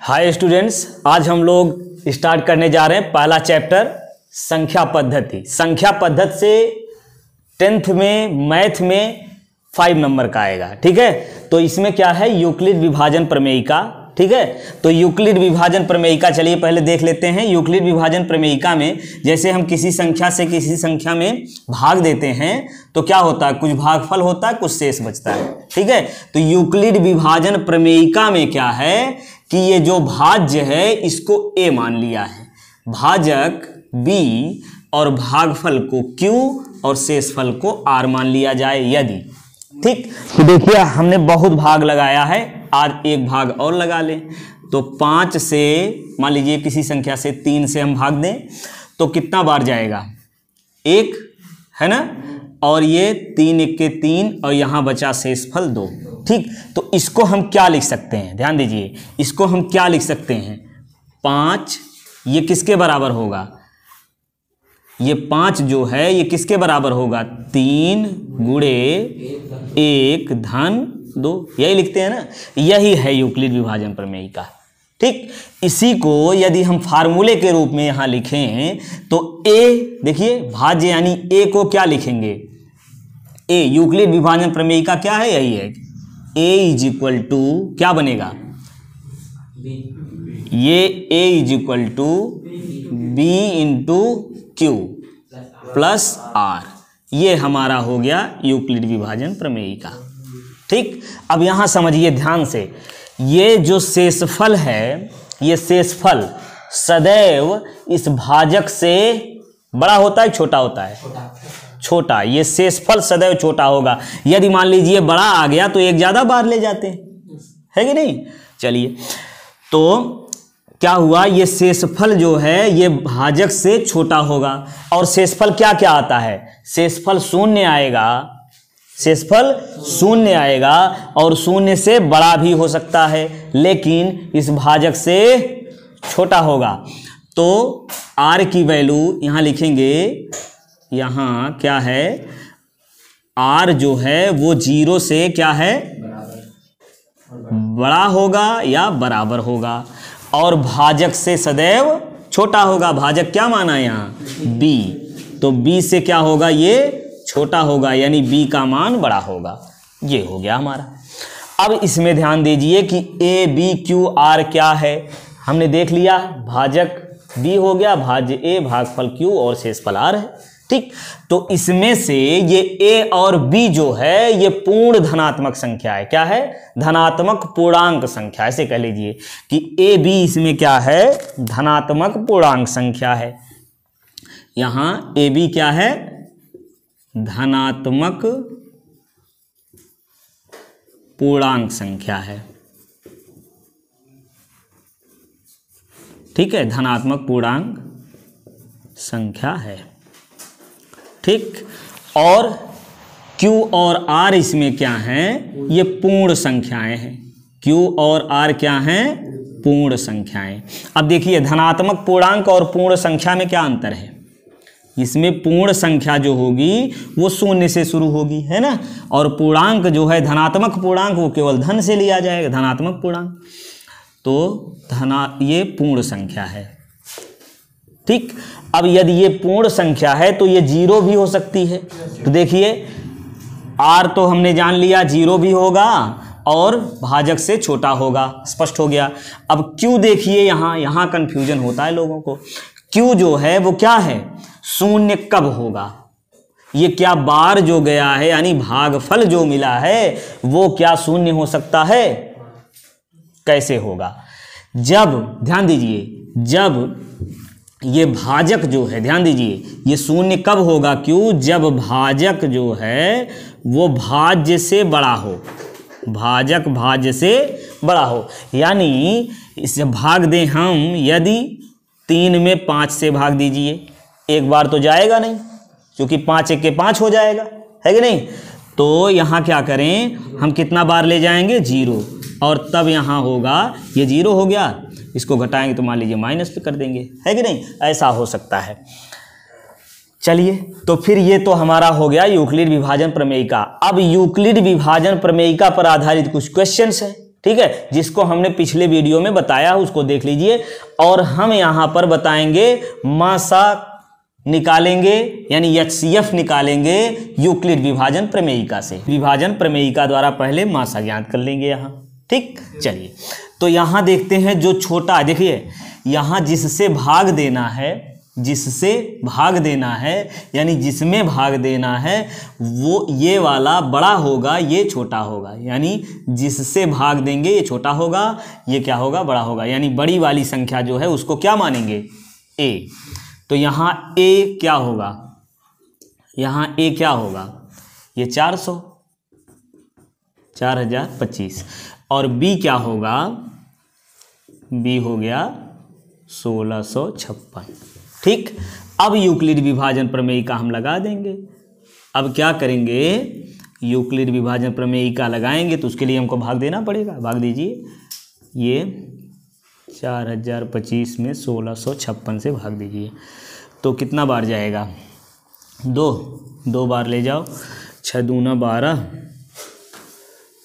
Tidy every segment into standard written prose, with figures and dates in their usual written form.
Hi students, आज हम लोग स्टार्ट करने जा रहे हैं पहला चैप्टर संख्या पद्धति। संख्या पद्धति से 10th में मैथ में 5 नंबर का आएगा। ठीक है, तो इसमें क्या है, यूक्लिड विभाजन प्रमेयिका। ठीक है, तो यूक्लिड विभाजन प्रमेयिका चलिए पहले देख लेते हैं। यूक्लिड विभाजन प्रमेयिका में जैसे हम किसी संख्या से किसी संख्या में भाग देते हैं तो क्या होता है, कुछ भागफल होता है, कुछ शेष बचता है। ठीक है, तो यूक्लिड विभाजन प्रमेयिका में क्या है कि ये जो भाज्य है इसको a मान लिया है, भाजक b और भागफल को q और शेषफल को r मान लिया जाए यदि। ठीक, तो देखिए हमने बहुत भाग लगाया है, आज एक भाग और लगा लें। तो 5 से मान लीजिए किसी संख्या से 3 से हम भाग दें तो कितना बार जाएगा, 1 है ना, और ये 3 1 के 3 और यहाँ बचा शेषफल 2। ठीक, तो इसको हम क्या लिख सकते हैं, ध्यान दीजिए, इसको हम क्या लिख सकते हैं, 5 ये किसके बराबर होगा, ये 5 जो है ये किसके बराबर होगा, 3 गुणे 1 धन 2, यही लिखते हैं ना, यही है यूक्लिड विभाजन प्रमेयिका। ठीक, इसी को यदि हम फार्मूले के रूप में यहाँ लिखें तो a, देखिए भाज्य यानी a को क्या लिखेंगे, a, यूक्लिड विभाजन प्रमेयिका क्या है, यही है, a इज इक्वल टू क्या बनेगा, ये a is equal to b into Q plus r, ये हमारा हो गया यूक्लिड विभाजन प्रमेयिका। ठीक, अब यहां समझिए ध्यान से, ये जो शेषफल है, ये शेषफल सदैव इस भाजक से बड़ा होता है छोटा होता है, छोटा, ये शेषफल सदैव छोटा होगा। यदि मान लीजिए बड़ा आ गया तो एक ज्यादा बार ले जाते हैं, है कि नहीं। चलिए, तो क्या हुआ, ये शेषफल जो है ये भाजक से छोटा होगा, और शेषफल क्या क्या आता है, शेषफल 0 आएगा, शेषफल 0 आएगा, और 0 से बड़ा भी हो सकता है लेकिन इस भाजक से छोटा होगा। तो r की वैल्यू यहाँ लिखेंगे, यहाँ क्या है, r जो है वो 0 से क्या है, बड़ा होगा या बराबर होगा, और भाजक से सदैव छोटा होगा। भाजक क्या माना है यहाँ, b, तो b से क्या होगा, ये छोटा होगा, यानी b का मान बड़ा होगा। ये हो गया हमारा। अब इसमें ध्यान दीजिए कि a b q r क्या है, हमने देख लिया, भाजक b हो गया, भाज्य a, भागफल q और शेषफल r है। ठीक, तो इसमें से ये a और b जो है ये पूर्ण धनात्मक संख्या है। क्या है, धनात्मक पूर्णांक संख्या, ऐसे कह लीजिए कि a b इसमें क्या है, धनात्मक पूर्णांक संख्या है। यहां a b क्या है, धनात्मक पूर्णांक संख्या है। ठीक है, धनात्मक पूर्णांक संख्या है। ठीक, और Q और R इसमें क्या हैं, ये पूर्ण संख्याएं हैं। Q और R क्या हैं, पूर्ण संख्याएं। अब देखिए धनात्मक पूर्णांक और पूर्ण संख्या में क्या अंतर है, इसमें पूर्ण संख्या जो होगी वो 0 से शुरू होगी, है ना, और पूर्णांक जो है धनात्मक पूर्णांक वो केवल धन से लिया जाएगा, धनात्मक पूर्णांक। तो ये पूर्ण संख्या है। ठीक, अब यदि ये पूर्ण संख्या है तो ये 0 भी हो सकती है। तो देखिए r तो हमने जान लिया 0 भी होगा और भाजक से छोटा होगा, स्पष्ट हो गया। अब q देखिए, यहाँ कंफ्यूजन होता है लोगों को। q जो है वो क्या है, 0 कब होगा, ये क्या बार जो गया है यानी भागफल जो मिला है वो क्या 0 हो सकता है, कैसे होगा, जब, ध्यान दीजिए, जब ये भाजक जो है, ध्यान दीजिए, ये 0 कब होगा, क्यों, जब भाजक जो है वो भाज्य से बड़ा हो, भाजक भाज्य से बड़ा हो। यानी इसे भाग दें हम, यदि 3 में 5 से भाग दीजिए, एक बार तो जाएगा नहीं क्योंकि 5 1 के 5 हो जाएगा, है कि नहीं। तो यहाँ क्या करें हम, कितना बार ले जाएंगे, 0, और तब यहाँ होगा, ये 0 हो गया, इसको घटाएंगे तो मान लीजिए माइनस पे कर देंगे, है कि नहीं, ऐसा हो सकता है। चलिए, तो फिर ये तो हमारा हो गया यूक्लिड विभाजन प्रमेयिका। अब यूक्लिड विभाजन प्रमेयिका पर आधारित कुछ क्वेश्चंस हैं, ठीक है, जिसको हमने पिछले वीडियो में बताया उसको देख लीजिए। और हम यहां पर बताएंगे मासा निकालेंगे, यानी HCF निकालेंगे यूक्लिड विभाजन प्रमेयिका से। विभाजन प्रमेयिका द्वारा पहले मासा ज्ञात कर लेंगे यहां। ठीक, चलिए तो यहां देखते हैं जो छोटा, देखिए यहां जिससे भाग देना है, जिससे भाग देना है यानी जिसमें भाग देना है वो ये वाला बड़ा होगा, ये छोटा होगा। यानी जिससे भाग देंगे ये छोटा होगा, ये क्या होगा, बड़ा होगा। यानी बड़ी वाली संख्या जो है उसको क्या मानेंगे, A। तो यहाँ A क्या होगा, यहाँ A क्या होगा, ये 400, 4025। और B क्या होगा, B हो गया 1656। ठीक, अब यूक्लिड विभाजन प्रमेयिका हम लगा देंगे। अब क्या करेंगे, यूक्लिड विभाजन प्रमेयिका लगाएंगे तो उसके लिए हमको भाग देना पड़ेगा। भाग दीजिए, ये 4025 में 1656 से भाग दीजिए तो कितना बार जाएगा, 2 बार ले जाओ। 6 दूना 12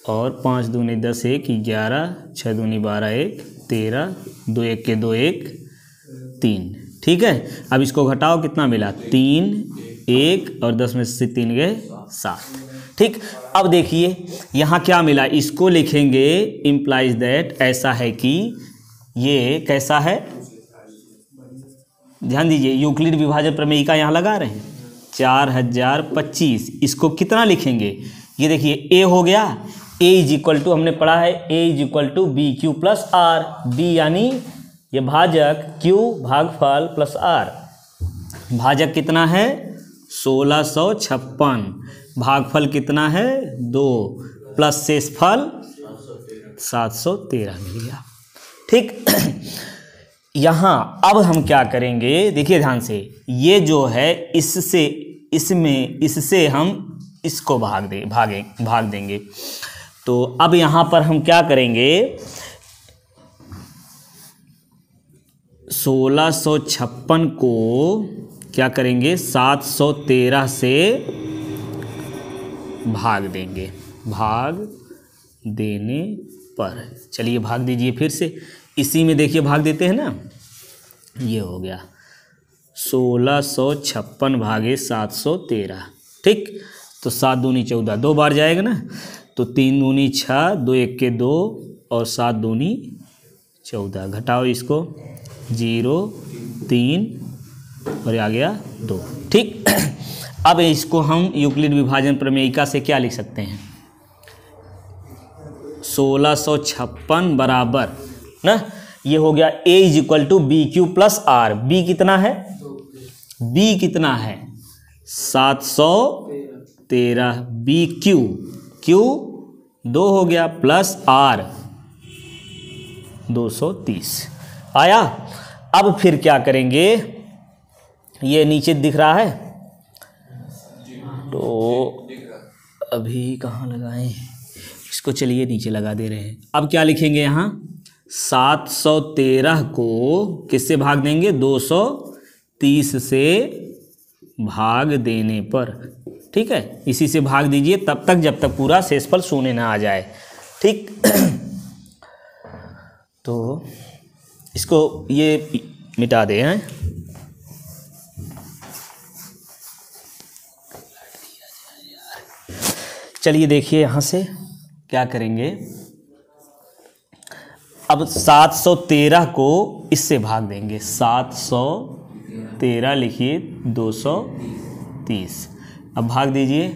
और 5 दूनी 10, 1 11, 6 दूनी 12, 1 13, 2 1 के 2 1 3। ठीक है, अब इसको घटाओ, कितना मिला, 3 1 और 10 में से 3 गए 7। ठीक, अब देखिए यहाँ क्या मिला, इसको लिखेंगे इम्प्लाइज दैट, ऐसा है कि ये कैसा है, ध्यान दीजिए यूक्लिड विभाजन प्रमेयिका यहाँ लगा रहे हैं 4025। इसको कितना लिखेंगे, ये देखिए A हो गया, A इज इक्वल टू, हमने पढ़ा है A is equal to B Q plus R. B यानी ये भाजक, Q भागफल प्लस R। भाजक कितना है 1656, भागफल कितना है 2, प्लस शेषफल 713 मिल गया। ठीक, यहाँ अब हम क्या करेंगे, देखिए ध्यान से, ये जो है इससे, इससे हम इसको भाग देंगे। तो अब यहाँ पर हम क्या करेंगे, 1656 को क्या करेंगे, 713 से भाग देंगे, भाग देने पर। चलिए भाग दीजिए फिर से, इसी में देखिए भाग देते हैं ना, ये हो गया 1656 भागे 713। ठीक, तो 7 दूनी 14, 2 बार जाएगा ना, तो 3 दूनी 6, 2 1 के 2 और 7 दूनी 14। घटाओ इसको, 0 3 और ये आ गया 2। ठीक, अब इसको हम यूक्लिड विभाजन प्रमेयिका से क्या लिख सकते हैं, 1656 बराबर ना, ये हो गया A is equal to B Q plus R. B कितना है, B कितना है 713, बी क्यू, Q 2 हो गया, प्लस R 230 आया। अब फिर क्या करेंगे, ये नीचे दिख रहा है, तो अभी कहाँ लगाएं इसको, चलिए नीचे लगा दे रहे हैं। अब क्या लिखेंगे यहाँ, 713 को किससे भाग देंगे, 230 से भाग देने पर। ठीक है, इसी से भाग दीजिए तब तक जब तक पूरा शेषफल शून्य ना आ जाए। ठीक, तो इसको ये मिटा दें हैं। चलिए देखिए यहाँ से क्या करेंगे, अब 713 को इससे भाग देंगे, 713 लिखिए 230। अब भाग दीजिए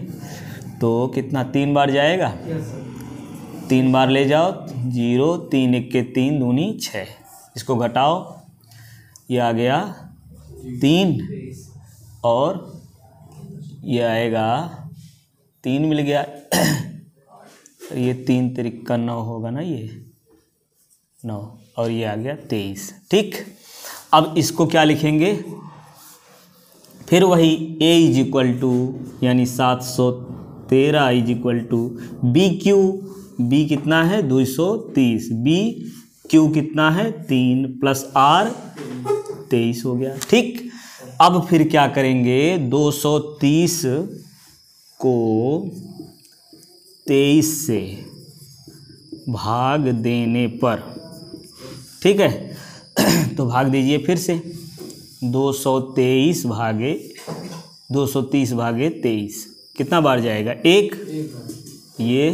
तो कितना, 3 बार जाएगा, 3 बार ले जाओ, 0 3 1 के 3 दूनी 6। इसको घटाओ, ये आ गया 3 और ये आएगा 3 मिल गया। ये 3 तिरिक्का 9 होगा ना, ये 9 और ये आ गया 23। ठीक, अब इसको क्या लिखेंगे, फिर वही A इज इक्वल टू यानी 713 is equal to B Q, B कितना है 230, बी क्यू कितना है 3 प्लस R 23 हो गया। ठीक, अब फिर क्या करेंगे, 230 को 23 से भाग देने पर, ठीक है। तो भाग दीजिए फिर से, 230 भागे 23 कितना बार जाएगा? 1। ये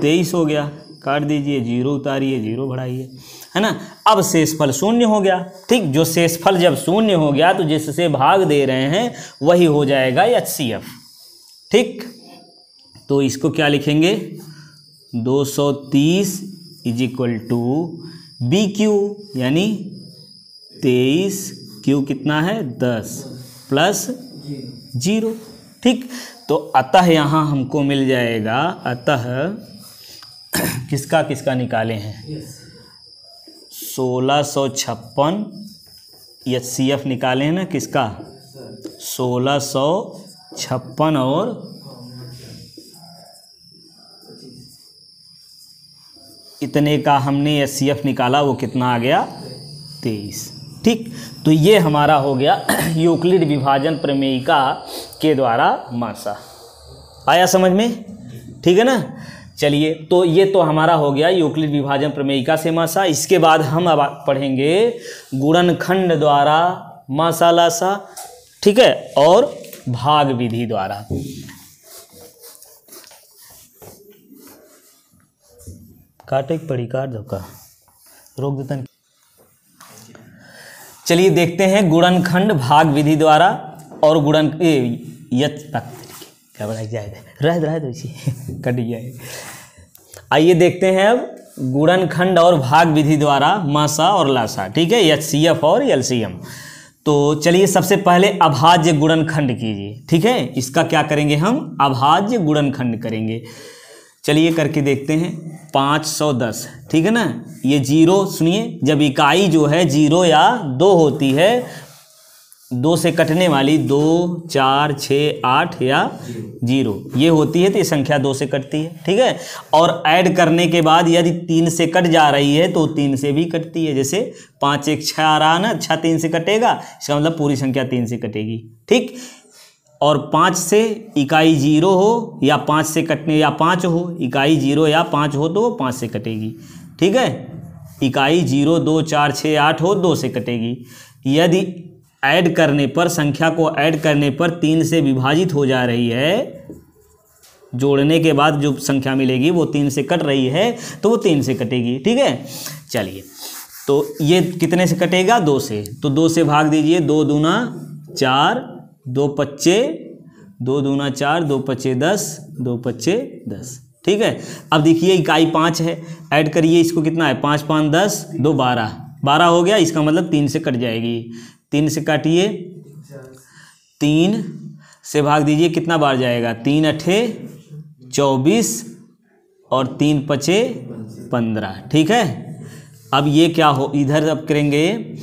23 हो गया, काट दीजिए, 0 उतारिए, 0 बढ़ाइए, है ना। अब शेषफल शून्य हो गया, ठीक। जो शेषफल जब शून्य हो गया तो जिससे भाग दे रहे हैं वही हो जाएगा HCF, ठीक। तो इसको क्या लिखेंगे? 230 = BQ, यानी 23, Q कितना है? 10 + 0, ठीक। तो अतः यहाँ हमको मिल जाएगा, अतः किसका किसका निकाले हैं? 1656 HCF निकाले हैं ना, किसका? 1656 और इतने का हमने HCF निकाला, वो कितना आ गया? 23, ठीक। तो ये हमारा हो गया यूक्लिड विभाजन प्रमेयिका के द्वारा मासा। आया समझ में? ठीक है ना। चलिए, तो ये तो हमारा हो गया यूक्लिड विभाजन प्रमेयिका से मासा। इसके बाद हम अब पढ़ेंगे गुणनखंड द्वारा मासा लासा, ठीक है, और भाग विधि द्वारा। काटे पड़ी काट दो का रोक देता। चलिए देखते हैं गुणनखंड भाग विधि द्वारा और क्या बनाई जाए, रह दो इसी कट जाए। आइए देखते हैं अब गुणनखंड और भाग विधि द्वारा मासा और लासा, ठीक है, HCF और LCM। तो चलिए सबसे पहले अभाज्य गुणनखंड कीजिए, ठीक है। इसका क्या करेंगे हम? अभाज्य गुणनखंड करेंगे। चलिए करके देखते हैं। 510, ठीक है ना। ये 0, सुनिए, जब इकाई जो है 0 या 2 होती है, 2 से कटने वाली 2, 4, 6, 8 या 0 ये होती है, तो ये संख्या 2 से कटती है, ठीक है। और ऐड करने के बाद यदि 3 से कट जा रही है तो 3 से भी कटती है। जैसे 5 1 6 आ रहा ना, 6 3 से कटेगा, इसका मतलब पूरी संख्या 3 से कटेगी, ठीक। और 5 से इकाई 0 हो या 5 से कटने या 5 हो, इकाई 0 या 5 हो तो वो 5 से कटेगी, ठीक है। इकाई 0 2 4 6 8 हो, 2 से कटेगी। यदि ऐड करने पर, संख्या को ऐड करने पर 3 से विभाजित हो जा रही है, जोड़ने के बाद जो संख्या मिलेगी वो 3 से कट रही है, तो वो 3 से कटेगी, ठीक है। चलिए, तो ये कितने से कटेगा? 2 से। तो 2 से भाग दीजिए, 2 दूना 4, 2 पच्चे 2 दूना 4, 2 पच्चे 10, 2 पच्चे 10, ठीक है। अब देखिए इकाई 5 है, ऐड करिए, इसको कितना है? 5 5 10, 2 12 हो गया, इसका मतलब 3 से कट जाएगी। 3 से काटिए, 3 से भाग दीजिए, कितना बार जाएगा? 3 अठे 24 और 3 पचे 15, ठीक है। अब ये क्या हो, इधर अब करेंगे,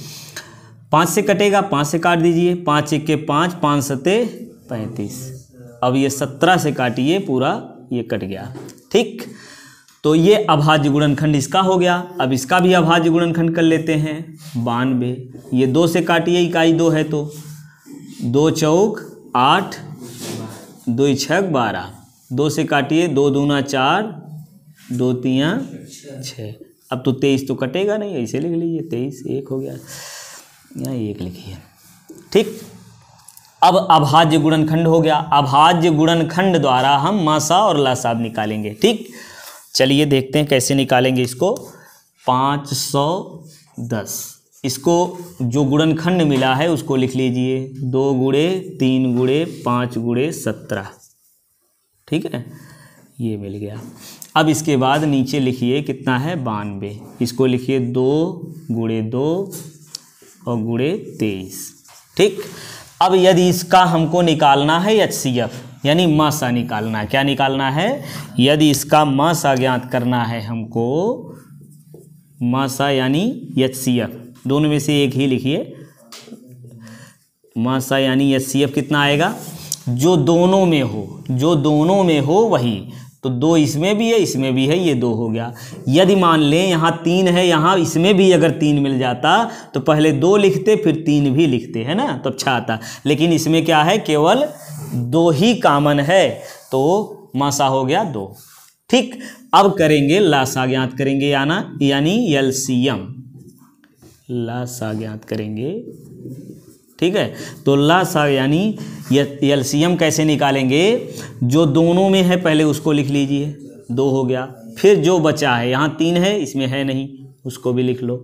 5 से कटेगा, 5 से काट दीजिए, 5 1 के 5, 5 7 35। अब ये 17 से काटिए, पूरा ये कट गया, ठीक। तो ये अभाज्य गुणनखंड इसका हो गया। अब इसका भी अभाज्य गुणनखंड कर लेते हैं, 92। ये 2 से काटिए, इकाई 2 है तो 2 चौक 8, 2 छक 12, 2 से काटिए, 2 दूना 4, 2 तियाँ 6। अब तो 23 तो कटेगा नहीं, ऐसे लिख लीजिए, 23 1 हो गया, यहाँ 1 लिखिए, ठीक। अब अभाज्य गुणनखंड हो गया। अभाज्य गुणनखंड द्वारा हम मासा और लासा निकालेंगे, ठीक। चलिए देखते हैं कैसे निकालेंगे इसको। 510, इसको जो गुणनखंड मिला है उसको लिख लीजिए, 2 गुणे 3 गुणे 5 गुणे 17, ठीक है, ये मिल गया। अब इसके बाद नीचे लिखिए कितना है? 92। इसको लिखिए 2 गुणे 2 और गुणे 23, ठीक। अब यदि इसका हमको निकालना है HCF यानी मासा निकालना है, क्या निकालना है? यदि इसका मासा ज्ञात करना है हमको, मासा यानी HCF, दोनों में से एक ही लिखिए। मासा यानी HCF कितना आएगा? जो दोनों में हो, जो दोनों में हो वही। तो 2 इसमें भी है, इसमें भी है, ये 2 हो गया। यदि मान लें यहाँ 3 है, यहाँ इसमें भी अगर 3 मिल जाता तो पहले 2 लिखते फिर 3 भी लिखते, है ना, तो अच्छा आता। लेकिन इसमें क्या है? केवल 2 ही कॉमन है, तो मासा हो गया 2, ठीक, अब करेंगे लासा ज्ञात करेंगे यानी एलसीएम, लासा ज्ञात करेंगे। ठीक है, तो लासा यानी एलसीएम कैसे निकालेंगे, जो दोनों में है पहले उसको लिख लीजिए, 2 हो गया। फिर जो बचा है, यहाँ 3 है, इसमें है नहीं, उसको भी लिख लो।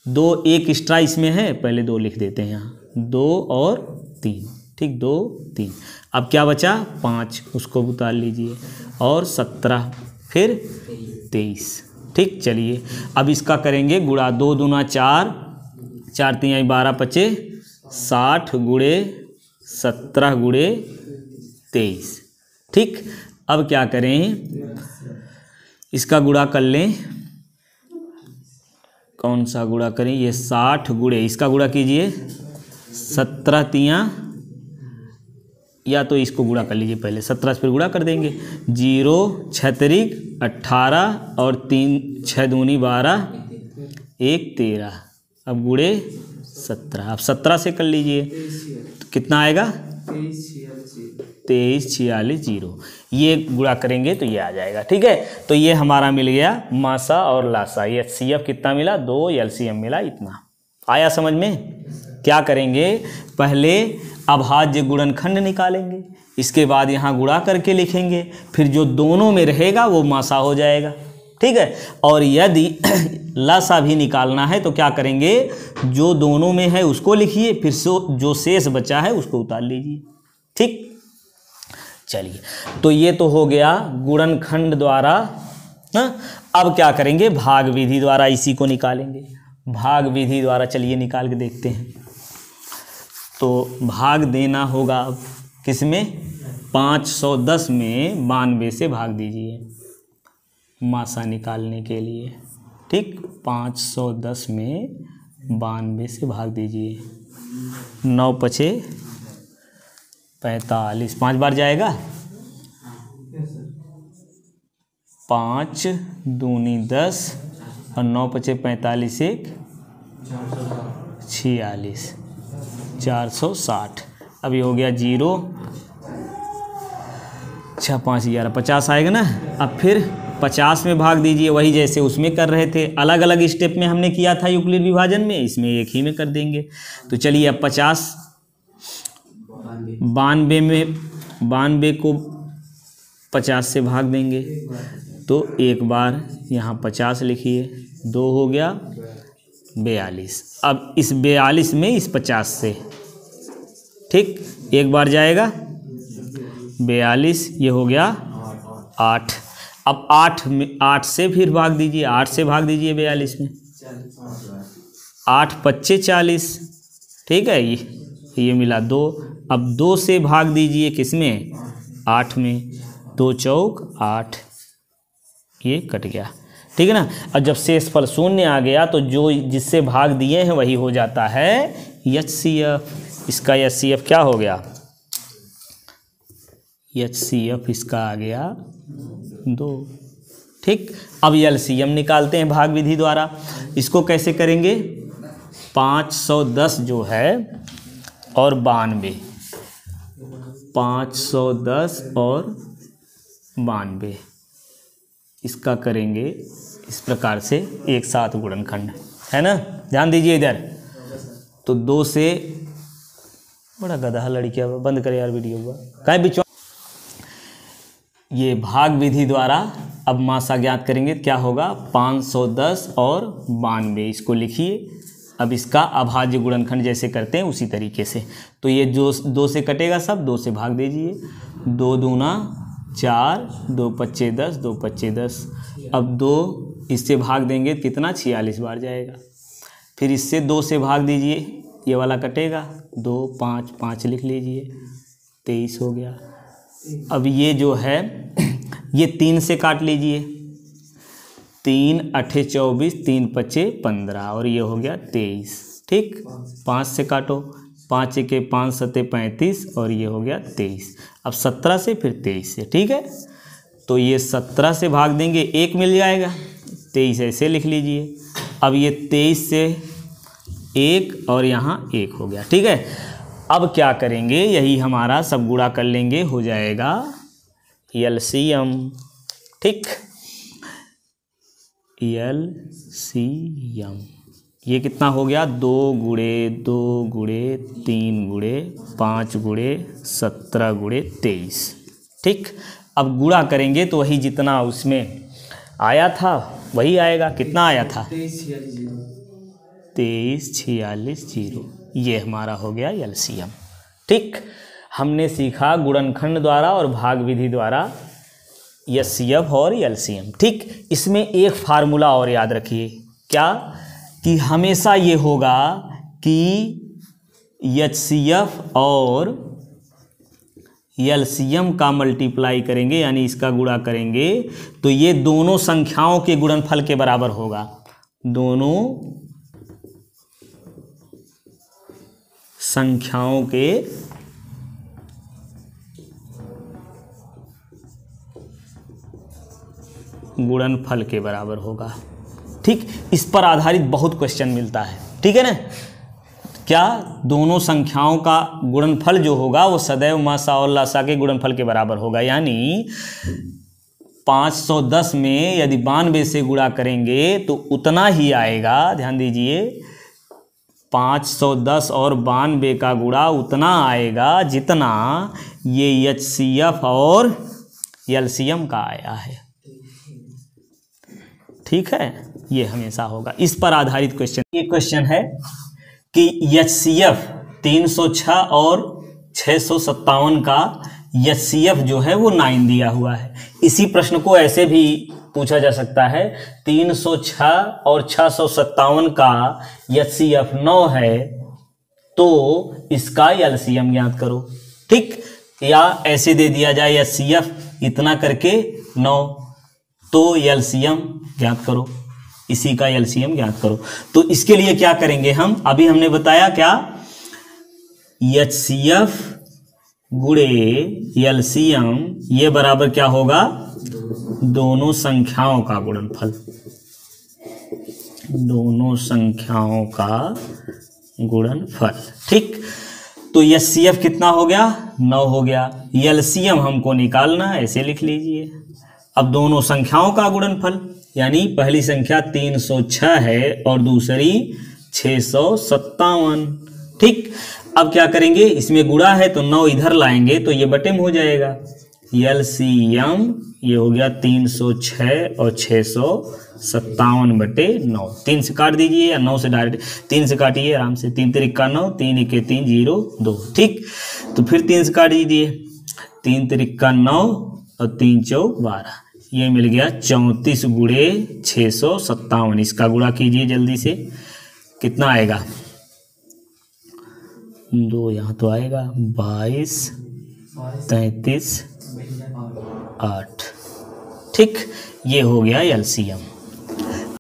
2 एक एक्स्ट्रा इसमें है, पहले 2 लिख देते हैं यहाँ, 2 और 3। ठीक, 2 3। अब क्या बचा 5, उसको उतार लीजिए, और 17 फिर 23। ठीक, चलिए अब इसका करेंगे गुणा, 2 दूना 4, 4 3 12 पचे 60 गुणे 17 गुणे 23। ठीक, अब क्या करें, इसका गुणा कर लें। कौन सा गुणा करें, ये 60 गुणे, इसका गुणा कीजिए 17 तियाँ, या तो इसको गुणा कर लीजिए पहले, 17 से फिर गुणा कर देंगे। 0 6 तिरिक 18 और 3 6 दूनी 12 1 13। अब गुणे 17, अब 17 से कर लीजिए तो कितना आएगा 23 46 0। ये गुणा करेंगे तो ये आ जाएगा। ठीक है, तो ये हमारा मिल गया मासा और लासा। ये HCF कितना मिला 2, LCM मिला इतना। आया समझ में? क्या करेंगे, पहले अभाज्य गुणनखंड निकालेंगे, इसके बाद यहाँ गुणा करके लिखेंगे, फिर जो दोनों में रहेगा वो मासा हो जाएगा। ठीक है, और यदि लासा भी निकालना है तो क्या करेंगे, जो दोनों में है उसको लिखिए, फिर जो शेष बचा है उसको उतार लीजिए। ठीक, चलिए, तो ये तो हो गया गुणनखंड द्वारा। अब क्या करेंगे, भाग विधि द्वारा इसी को निकालेंगे। भाग विधि द्वारा चलिए निकाल के देखते हैं। तो भाग देना होगा अब किसमें, 510 में 92 से भाग दीजिए मासा निकालने के लिए। ठीक, 510 में 92 से भाग दीजिए, 9 पचे 45, 5 बार जाएगा, 5 दूनी 10 और 9 पचे 45 1 46 460। अब ये हो गया 0 6 5 11 50 आएगा ना। अब फिर 50 में भाग दीजिए, वही जैसे उसमें कर रहे थे, अलग अलग स्टेप में हमने किया था यूक्लिड विभाजन में, इसमें एक ही में कर देंगे। तो चलिए अब 50 92 में 92 को 50 से भाग देंगे, तो एक बार यहाँ 50 लिखिए, 2 हो गया 42। अब इस 42 में इस 50 से, ठीक, एक बार जाएगा 42, ये हो गया 8। अब 8 से फिर भाग दीजिए, 8 से भाग दीजिए 42 में, 8 पच्चे 40। ठीक है, ये मिला 2। अब 2 से भाग दीजिए किसमें, 8 में, 2 चौक 8, ये कट गया। ठीक है ना। और जब शेषफल शून्य आ गया तो जो जिससे भाग दिए हैं वही हो जाता है HCF। इसका HCF क्या हो गया, HCF इसका आ गया 2। ठीक, अब LCM निकालते हैं भाग विधि द्वारा। इसको कैसे करेंगे, 510 जो है और 92, 510 और 92, इसका करेंगे इस प्रकार से एक साथ गुणनखंड, है ना। ध्यान दीजिए इधर, तो 2 से, बड़ा गधा लड़किया, बंद करे यार वीडियो हुआ कहीं बीच। ये भाग विधि द्वारा अब मासा ज्ञात करेंगे, क्या होगा 510 और 92, इसको लिखिए। अब इसका अभाज्य गुणनखंड जैसे करते हैं उसी तरीके से, तो ये जो 2 से कटेगा सब 2 से भाग दीजिए, 2 दूना 4, 2 पच्चे 10, 2 पच्चे 10। अब 2 इससे भाग देंगे कितना, 46 बार जाएगा। फिर इससे 2 से भाग दीजिए, ये वाला कटेगा, 2 5 5 लिख लीजिए, 23 हो गया। अब ये जो है ये 3 से काट लीजिए, 3 8 24, 3 पच्चे 15 और ये हो गया 23। ठीक, 5 से काटो, 5 1 5 7 35 और ये हो गया 23। अब 17 से फिर 23 से, ठीक है। तो ये 17 से भाग देंगे, 1 मिल जाएगा, 23 ऐसे लिख लीजिए। अब ये 23 से 1 और यहाँ 1 हो गया, ठीक है। अब क्या करेंगे, यही हमारा सब गुणा कर लेंगे, हो जाएगा LCM। ठीक, LCM ये कितना हो गया, 2 गुणे 2 गुणे 3 गुणे 5 गुणे 17 गुणे 23। ठीक, अब गुणा करेंगे तो वही जितना उसमें आया था वही आएगा। कितना आया था, 2346 ये हमारा हो गया LCM। ठीक, हमने सीखा गुणनखंड द्वारा और भाग विधि द्वारा HCF और LCM। ठीक, इसमें एक फार्मूला और याद रखिए, क्या कि हमेशा ये होगा कि HCF और LCM का मल्टीप्लाई करेंगे यानी इसका गुणा करेंगे तो ये दोनों संख्याओं के गुणनफल के बराबर होगा। दोनों संख्याओं के गुणनफल के बराबर होगा। ठीक, इस पर आधारित बहुत क्वेश्चन मिलता है। ठीक है ना, क्या दोनों संख्याओं का गुणनफल जो होगा वो सदैव मासा और लासा के गुणनफल के बराबर होगा। यानी 510 में यदि 92 से गुणा करेंगे तो उतना ही आएगा। ध्यान दीजिए, 510 और 92 का गुणा उतना आएगा जितना ये HCF और LCM का आया है। ठीक है, ये हमेशा होगा। इस पर आधारित क्वेश्चन, ये क्वेश्चन है कि HCF 306 और 657 का HCF जो है वो 9 दिया हुआ है। इसी प्रश्न को ऐसे भी पूछा जा सकता है, 306 और 657 का HCF 9 है तो इसका LCM ज्ञात करो। ठीक, या ऐसे दे दिया जाए HCF इतना करके 9 तो LCM ज्ञात करो, इसी का LCM ज्ञात करो। तो इसके लिए क्या करेंगे हम, अभी हमने बताया क्या, HCF गुणे LCM ये बराबर क्या होगा, दोनों संख्याओं का गुणनफल, दोनों संख्याओं का गुणनफल। ठीक, तो HCF कितना हो गया, 9 हो गया। LCM हमको निकालना है, ऐसे लिख लीजिए। अब दोनों संख्याओं का गुणनफल यानी पहली संख्या 306 है और दूसरी 657। ठीक, अब क्या करेंगे, इसमें गुणा है तो 9 इधर लाएंगे तो ये बटे में हो जाएगा। LCM ये हो गया 306 और 657 बटे 9। 3 से काट दीजिए या 9 से डायरेक्ट 3 से काटिए आराम से। 3 तिरिका 9, 3 एके 3 0 2। ठीक, तो फिर 3 से काट दीजिए, 3 तिरिका 9 और 3 चौक 12। ये मिल गया 34 गुणे 657। इसका गुणा कीजिए जल्दी से, कितना आएगा, 2 यहाँ तो आएगा, 22 33 8। ठीक, ये हो गया LCM।